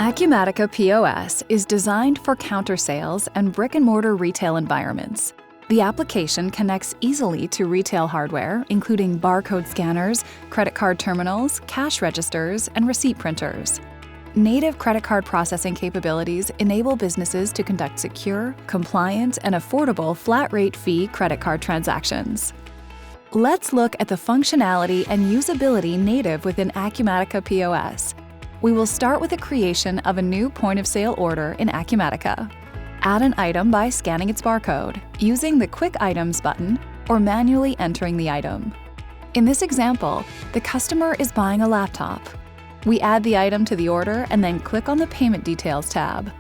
Acumatica POS is designed for counter sales and brick-and-mortar retail environments. The application connects easily to retail hardware, including barcode scanners, credit card terminals, cash registers, and receipt printers. Native credit card processing capabilities enable businesses to conduct secure, compliant, and affordable flat-rate fee credit card transactions. Let's look at the functionality and usability native within Acumatica POS. We will start with the creation of a new point-of-sale order in Acumatica. Add an item by scanning its barcode, using the Quick Items button, or manually entering the item. In this example, the customer is buying a laptop. We add the item to the order and then click on the Payment Details tab.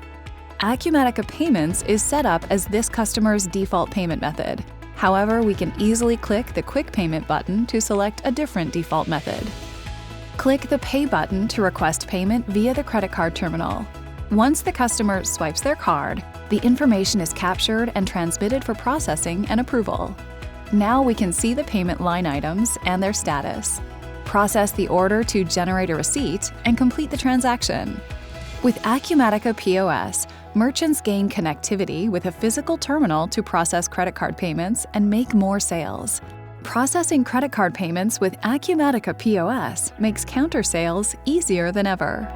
Acumatica Payments is set up as this customer's default payment method. However, we can easily click the Quick Payment button to select a different default method. Click the Pay button to request payment via the credit card terminal. Once the customer swipes their card, the information is captured and transmitted for processing and approval. Now we can see the payment line items and their status. Process the order to generate a receipt and complete the transaction. With Acumatica POS, merchants gain connectivity with a physical terminal to process credit card payments and make more sales. Processing credit card payments with Acumatica POS makes counter sales easier than ever.